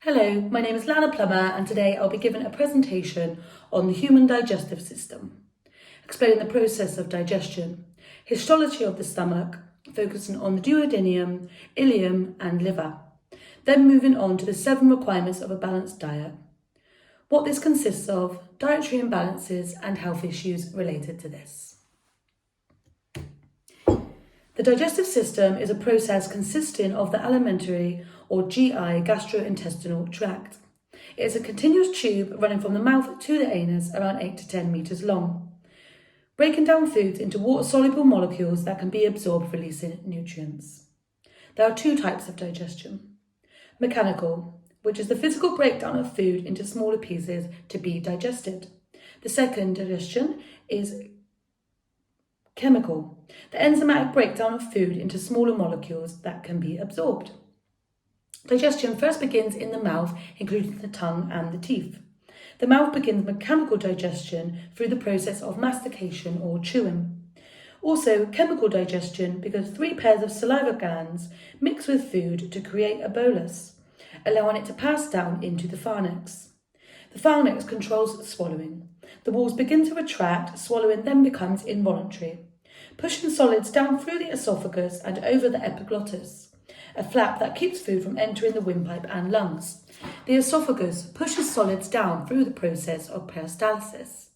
Hello, my name is Lana Plummer and today I'll be giving a presentation on the human digestive system, explaining the process of digestion, histology of the stomach, focusing on the duodenum, ileum and liver, then moving on to the 7 requirements of a balanced diet, what this consists of, dietary imbalances and health issues related to this. The digestive system is a process consisting of the alimentary or GI gastrointestinal tract. It is a continuous tube running from the mouth to the anus around 8 to 10 metres long, breaking down foods into water-soluble molecules that can be absorbed, releasing nutrients. There are 2 types of digestion. Mechanical, which is the physical breakdown of food into smaller pieces to be digested. The second digestion is chemical, the enzymatic breakdown of food into smaller molecules that can be absorbed. Digestion first begins in the mouth, including the tongue and the teeth. The mouth begins mechanical digestion through the process of mastication or chewing. Also, chemical digestion because 3 pairs of saliva glands mix with food to create a bolus, allowing it to pass down into the pharynx. The pharynx controls swallowing. The walls begin to retract, swallowing then becomes involuntary, pushing solids down through the esophagus and over the epiglottis, a flap that keeps food from entering the windpipe and lungs. The esophagus pushes solids down through the process of peristalsis,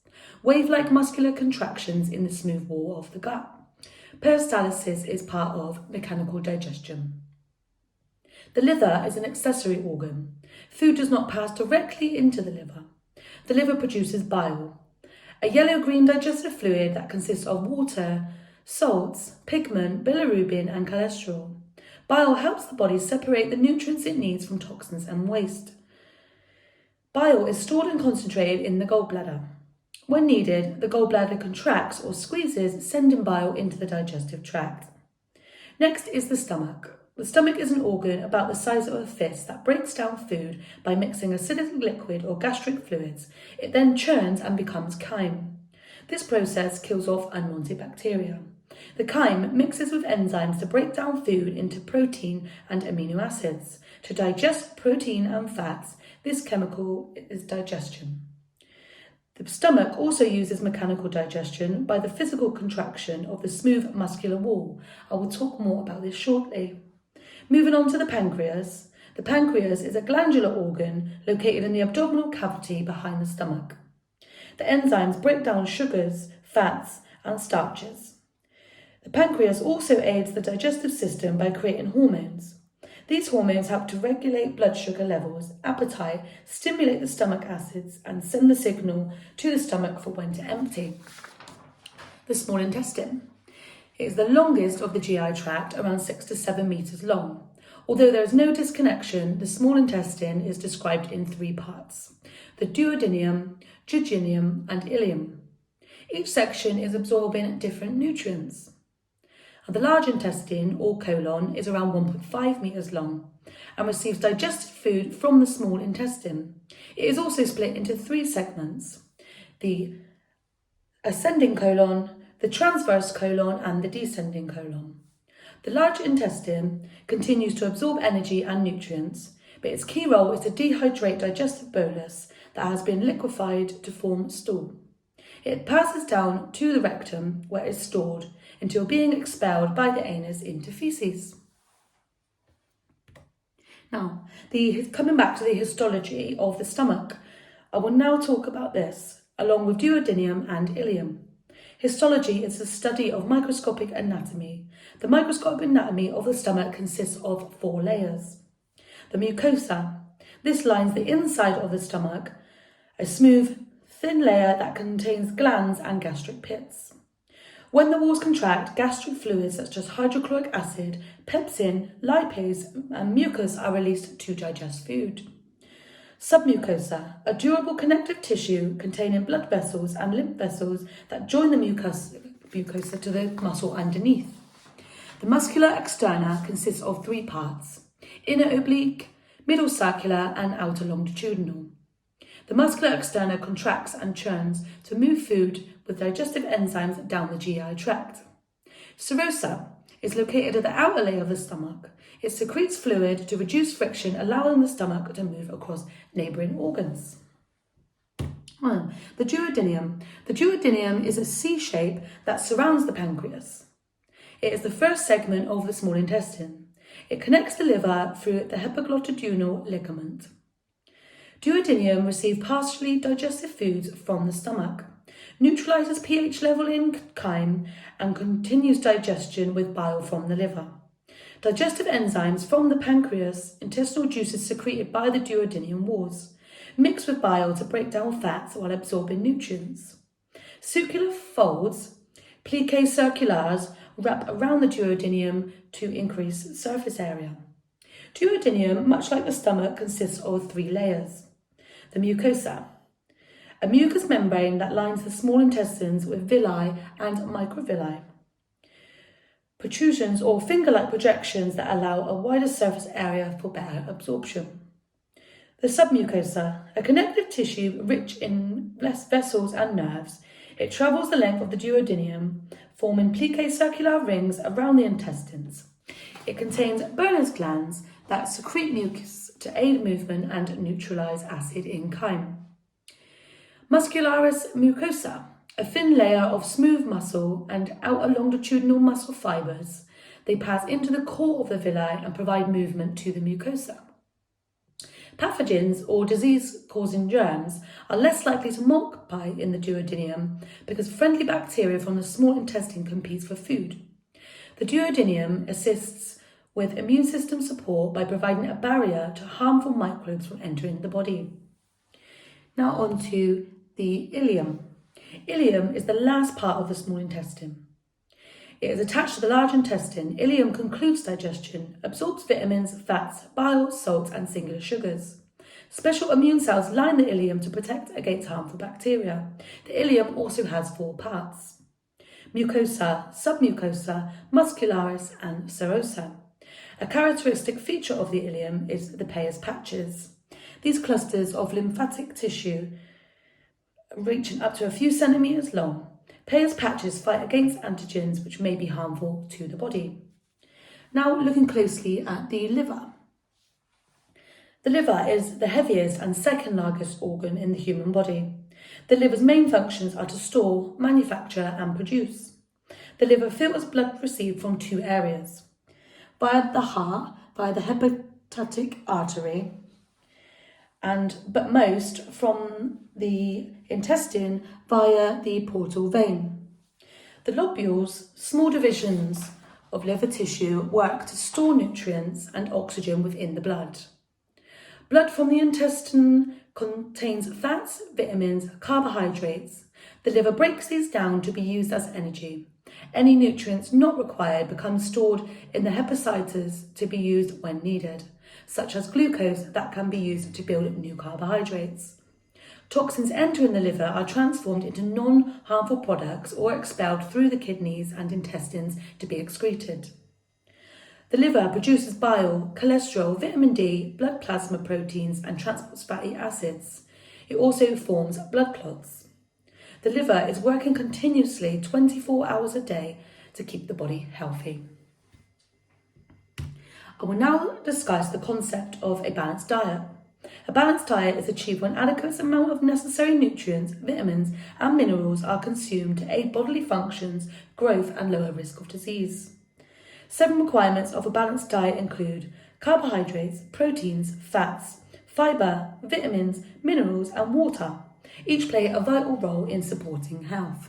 wave-like muscular contractions in the smooth wall of the gut. Peristalsis is part of mechanical digestion. The liver is an accessory organ. Food does not pass directly into the liver. The liver produces bile, a yellow-green digestive fluid that consists of water, salts, pigment, bilirubin and cholesterol. Bile helps the body separate the nutrients it needs from toxins and waste. Bile is stored and concentrated in the gallbladder. When needed, the gallbladder contracts or squeezes, sending bile into the digestive tract. Next is the stomach. The stomach is an organ about the size of a fist that breaks down food by mixing acidic liquid or gastric fluids. It then churns and becomes chyme. This process kills off unwanted bacteria. The chyme mixes with enzymes to break down food into protein and amino acids. To digest protein and fats, this chemical is digestion. The stomach also uses mechanical digestion by the physical contraction of the smooth muscular wall. I will talk more about this shortly. Moving on to the pancreas. The pancreas is a glandular organ located in the abdominal cavity behind the stomach. The enzymes break down sugars, fats, and starches. The pancreas also aids the digestive system by creating hormones. These hormones help to regulate blood sugar levels, appetite, stimulate the stomach acids, and send the signal to the stomach for when to empty. The small intestine. It is the longest of the GI tract, around 6 to 7 metres long. Although there is no disconnection, the small intestine is described in 3 parts: the duodenum, jejunum, and ileum. Each section is absorbing different nutrients. The large intestine, or colon, is around 1.5 metres long and receives digested food from the small intestine. It is also split into 3 segments: the ascending colon, the transverse colon and the descending colon. The large intestine continues to absorb energy and nutrients, but its key role is to dehydrate digestive bolus that has been liquefied to form stool. It passes down to the rectum where it is stored until being expelled by the anus into feces. Now, coming back to the histology of the stomach, I will now talk about this along with duodenum and ileum. Histology is the study of microscopic anatomy. The microscopic anatomy of the stomach consists of 4 layers. The mucosa. This lines the inside of the stomach, a smooth, thin layer that contains glands and gastric pits. When the walls contract, gastric fluids such as hydrochloric acid, pepsin, lipase, and mucus are released to digest food. Submucosa, a durable connective tissue containing blood vessels and lymph vessels that join the mucosa to the muscle underneath. The muscular externa consists of 3 parts: inner oblique, middle circular, and outer longitudinal. The muscular externa contracts and churns to move food with digestive enzymes down the GI tract. Serosa is located at the outer layer of the stomach. It secretes fluid to reduce friction, allowing the stomach to move across neighbouring organs. 1. The duodenum. The duodenum is a C shape that surrounds the pancreas. It is the first segment of the small intestine. It connects the liver through the epiglottidural ligament. Duodenum receives partially digested foods from the stomach, neutralizes pH level in chyme, and continues digestion with bile from the liver. Digestive enzymes from the pancreas, intestinal juices secreted by the duodenum walls, mix with bile to break down fats while absorbing nutrients. Circular folds, plicae circulares, wrap around the duodenum to increase surface area. Duodenum, much like the stomach, consists of 3 layers. The mucosa, a mucous membrane that lines the small intestines with villi and microvilli. Protrusions or finger-like projections that allow a wider surface area for better absorption. The submucosa, a connective tissue rich in vessels and nerves. It travels the length of the duodenum, forming plicae circular rings around the intestines. It contains Berners glands that secrete mucus to aid movement and neutralize acid in chyme. Muscularis mucosa, a thin layer of smooth muscle and outer longitudinal muscle fibers. They pass into the core of the villi and provide movement to the mucosa. Pathogens or disease-causing germs are less likely to multiply in the duodenum because friendly bacteria from the small intestine competes for food. The duodenum assists with immune system support by providing a barrier to harmful microbes from entering the body. Now on to the ileum. Ileum is the last part of the small intestine. It is attached to the large intestine. Ileum concludes digestion, absorbs vitamins, fats, bile, salts, and singular sugars. Special immune cells line the ileum to protect against harmful bacteria. The ileum also has 4 parts: mucosa, submucosa, muscularis, and serosa. A characteristic feature of the ileum is the Peyer's patches. These clusters of lymphatic tissue reaching up to a few centimetres long. Peyer's patches fight against antigens which may be harmful to the body. Now looking closely at the liver. The liver is the heaviest and second largest organ in the human body. The liver's main functions are to store, manufacture and produce. The liver filters blood received from 2 areas: via the heart, via the hepatic artery, but most from the intestine via the portal vein. The lobules, small divisions of liver tissue, work to store nutrients and oxygen within the blood. Blood from the intestine contains fats, vitamins, carbohydrates. The liver breaks these down to be used as energy. Any nutrients not required become stored in the hepatocytes to be used when needed, such as glucose that can be used to build new carbohydrates. Toxins entering the liver are transformed into non-harmful products or expelled through the kidneys and intestines to be excreted. The liver produces bile, cholesterol, vitamin D, blood plasma proteins, and transports fatty acids. It also forms blood clots. The liver is working continuously 24 hours a day to keep the body healthy. I will now discuss the concept of a balanced diet. A balanced diet is achieved when adequate amount of necessary nutrients, vitamins, and minerals are consumed to aid bodily functions, growth, and lower risk of disease. 7 requirements of a balanced diet include carbohydrates, proteins, fats, fibre, vitamins, minerals, and water. Each play a vital role in supporting health.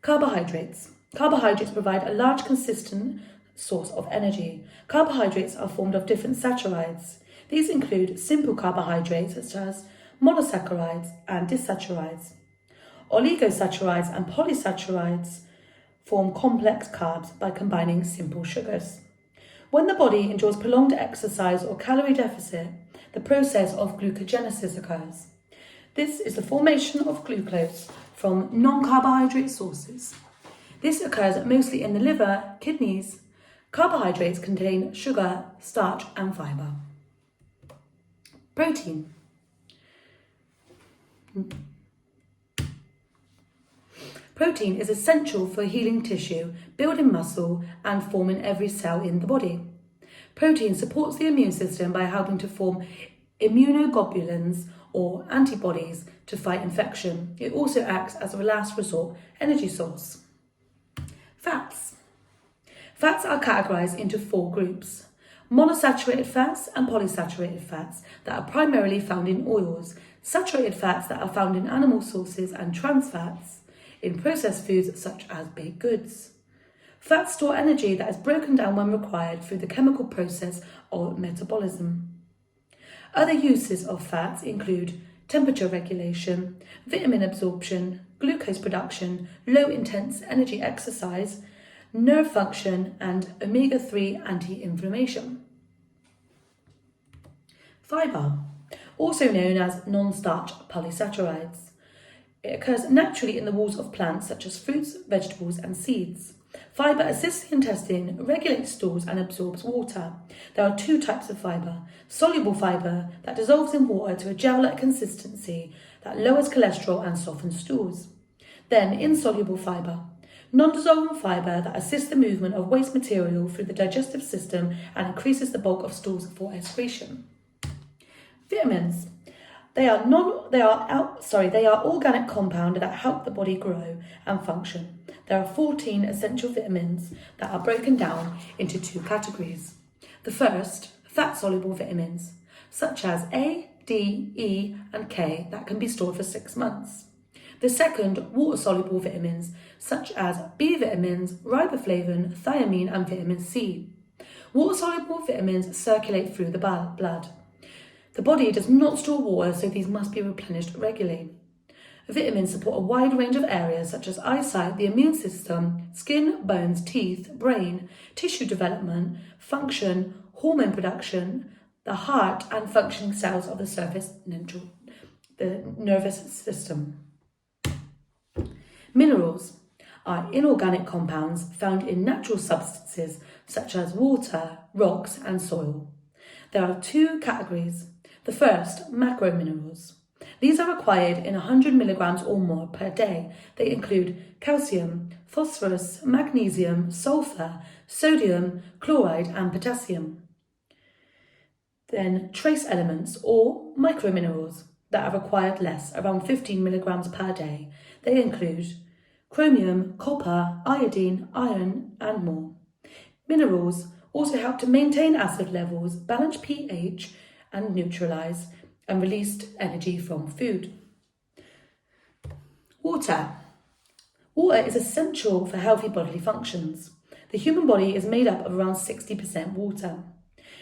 Carbohydrates. Carbohydrates provide a large, consistent source of energy. Carbohydrates are formed of different saccharides. These include simple carbohydrates such as monosaccharides and disaccharides. Oligosaccharides and polysaccharides form complex carbs by combining simple sugars. When the body endures prolonged exercise or calorie deficit, the process of glucogenesis occurs. This is the formation of glucose from non-carbohydrate sources. This occurs mostly in the liver, kidneys. Carbohydrates contain sugar, starch, and fibre. Protein. Protein is essential for healing tissue, building muscle, and forming every cell in the body. Protein supports the immune system by helping to form immunoglobulins or antibodies to fight infection. It also acts as a last resort energy source. Fats. Fats are categorized into 4 groups: monosaturated fats and polysaturated fats that are primarily found in oils, saturated fats that are found in animal sources, and trans fats in processed foods such as baked goods. Fats store energy that is broken down when required through the chemical process of metabolism. Other uses of fats include temperature regulation, vitamin absorption, glucose production, low-intense energy exercise, nerve function, and omega-3 anti-inflammation. Fibre, also known as non-starch polysaccharides. It occurs naturally in the walls of plants such as fruits, vegetables, and seeds. Fibre assists the intestine, regulates stools, and absorbs water. There are 2 types of fibre: soluble fibre that dissolves in water to a gel-like consistency that lowers cholesterol and softens stools. Then insoluble fibre, non-dissolving fibre that assists the movement of waste material through the digestive system and increases the bulk of stools for excretion. Vitamins. They are organic compounds that help the body grow and function. There are 14 essential vitamins that are broken down into 2 categories. The first, fat-soluble vitamins, such as A, D, E, and K, that can be stored for 6 months. The second, water-soluble vitamins, such as B vitamins, riboflavin, thiamine, and vitamin C. Water-soluble vitamins circulate through the blood. The body does not store water, so these must be replenished regularly. Vitamins support a wide range of areas such as eyesight, the immune system, skin, bones, teeth, brain, tissue development, function, hormone production, the heart, and functioning cells of the nervous system. Minerals are inorganic compounds found in natural substances such as water, rocks, and soil. There are 2 categories. The first, macrominerals. These are required in 100 milligrams or more per day. They include calcium, phosphorus, magnesium, sulfur, sodium, chloride, and potassium. Then trace elements or microminerals that are required less, around 15 milligrams per day. They include chromium, copper, iodine, iron, and more. Minerals also help to maintain acid levels, balance pH, and neutralize and released energy from food. Water. Water is essential for healthy bodily functions. The human body is made up of around 60% water,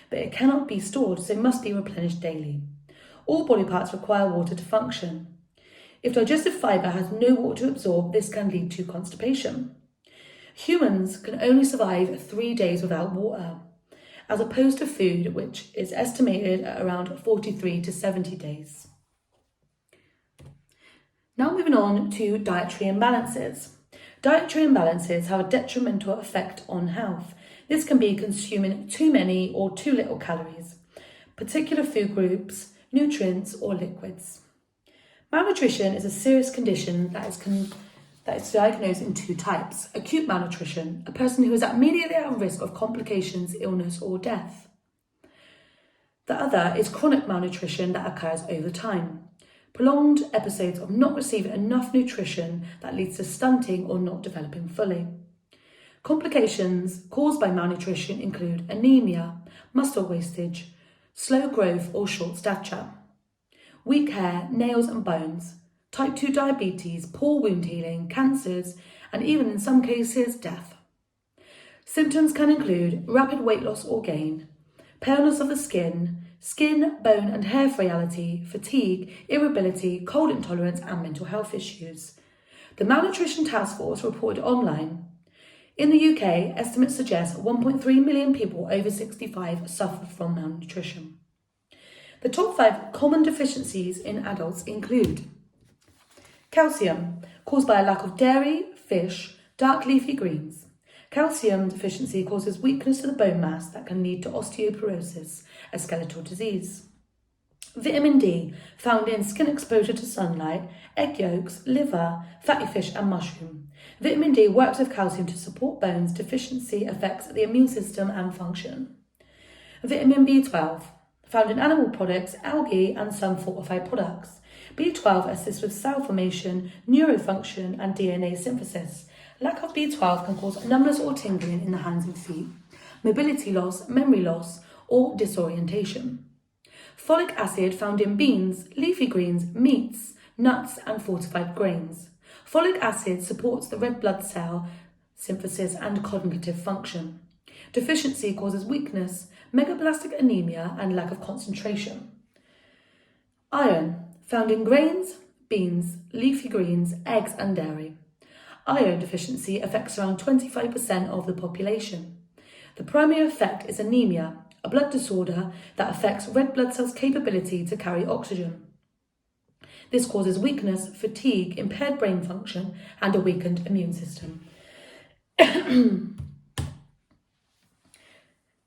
but it cannot be stored, so must be replenished daily. All body parts require water to function. If digestive fibre has no water to absorb, this can lead to constipation. Humans can only survive 3 days without water, as opposed to food, which is estimated at around 43 to 70 days. Now moving on to dietary imbalances. Dietary imbalances have a detrimental effect on health. This can be consuming too many or too little calories, particular food groups, nutrients, or liquids. Malnutrition is a serious condition that is diagnosed in 2 types. Acute malnutrition, a person who is immediately at risk of complications, illness, or death. The other is chronic malnutrition that occurs over time. Prolonged episodes of not receiving enough nutrition that leads to stunting or not developing fully. Complications caused by malnutrition include anemia, muscle wastage, slow growth or short stature, weak hair, nails and bones, type 2 diabetes, poor wound healing, cancers, and even in some cases, death. Symptoms can include rapid weight loss or gain, paleness of the skin, bone and hair frailty, fatigue, irritability, cold intolerance, and mental health issues. The Malnutrition Task Force reported online. In the UK, estimates suggest 1.3 million people over 65 suffer from malnutrition. The top 5 common deficiencies in adults include calcium, caused by a lack of dairy, fish, dark leafy greens. Calcium deficiency causes weakness to the bone mass that can lead to osteoporosis, a skeletal disease. Vitamin D, found in skin exposure to sunlight, egg yolks, liver, fatty fish and mushroom. Vitamin D works with calcium to support bones. Deficiency affects the immune system and function. Vitamin B12, found in animal products, algae and some fortified products. B12 assists with cell formation, neurofunction and DNA synthesis. Lack of B12 can cause numbness or tingling in the hands and feet, mobility loss, memory loss or disorientation. Folic acid found in beans, leafy greens, meats, nuts and fortified grains. Folic acid supports the red blood cell synthesis and cognitive function. Deficiency causes weakness, megaloblastic anemia and lack of concentration. Iron, found in grains, beans, leafy greens, eggs and dairy. Iron deficiency affects around 25% of the population. The primary effect is anemia, a blood disorder that affects red blood cells' capability to carry oxygen. This causes weakness, fatigue, impaired brain function, and a weakened immune system.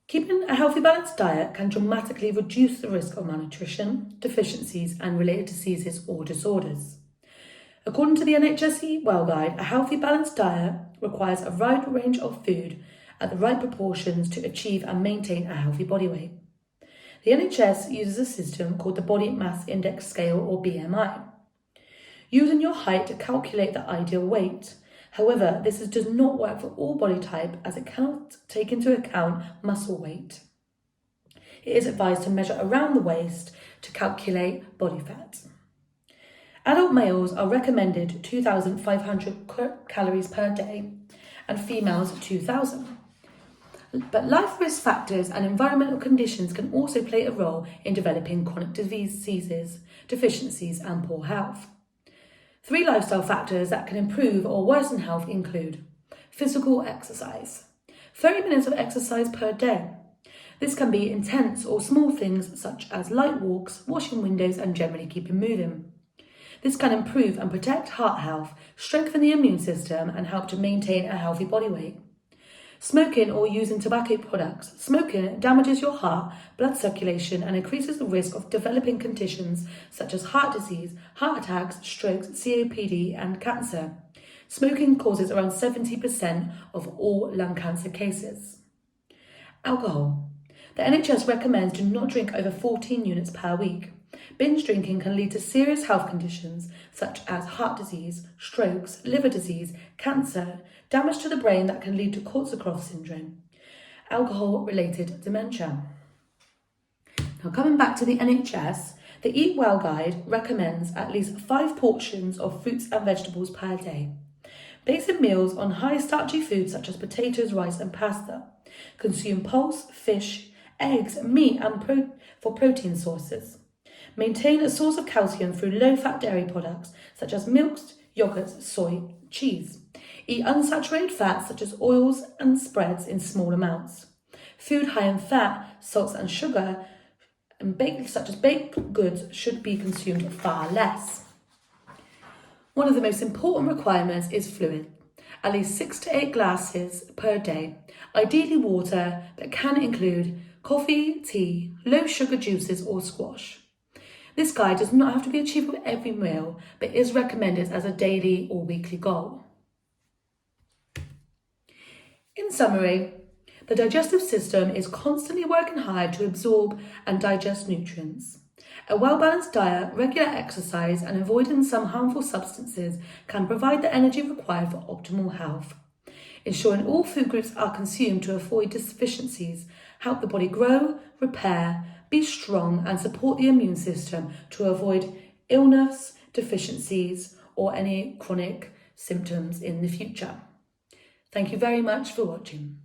Keeping a healthy, balanced diet can dramatically reduce the risk of malnutrition, deficiencies, and related diseases or disorders. According to the NHS Well Guide, a healthy, balanced diet requires a wide range of food at the right proportions to achieve and maintain a healthy body weight. The NHS uses a system called the Body Mass Index Scale, or BMI, using your height to calculate the ideal weight. However, this does not work for all body type as it cannot take into account muscle weight. It is advised to measure around the waist to calculate body fat. Adult males are recommended 2,500 calories per day and females 2,000. But life risk factors and environmental conditions can also play a role in developing chronic diseases, deficiencies and poor health. 3 lifestyle factors that can improve or worsen health include physical exercise, 30 minutes of exercise per day. This can be intense or small things such as light walks, washing windows and generally keeping moving. This can improve and protect heart health, strengthen the immune system and help to maintain a healthy body weight. Smoking or using tobacco products. Smoking damages your heart, blood circulation and increases the risk of developing conditions such as heart disease, heart attacks, strokes, COPD and cancer. Smoking causes around 70% of all lung cancer cases. Alcohol. The NHS recommends do not drink over 14 units per week. Binge drinking can lead to serious health conditions such as heart disease, strokes, liver disease, cancer, damage to the brain that can lead to Korsakoff syndrome, alcohol-related dementia. Now coming back to the NHS, the Eat Well Guide recommends at least 5 portions of fruits and vegetables per day. Basic meals on high starchy foods such as potatoes, rice and pasta. Consume pulse, fish, eggs, meat and for protein sources. Maintain a source of calcium through low-fat dairy products such as milks, yogurts, soy, cheese. Eat unsaturated fats such as oils and spreads in small amounts. Food high in fat, salts and sugar, and such as baked goods should be consumed far less. One of the most important requirements is fluid. At least 6 to 8 glasses per day, ideally water, but can include coffee, tea, low sugar juices or squash. This guide does not have to be achieved with every meal, but is recommended as a daily or weekly goal. In summary, the digestive system is constantly working hard to absorb and digest nutrients. A well-balanced diet, regular exercise, and avoiding some harmful substances can provide the energy required for optimal health. Ensuring all food groups are consumed to avoid deficiencies, help the body grow, repair, be strong, and support the immune system to avoid illness, deficiencies, or any chronic symptoms in the future. Thank you very much for watching.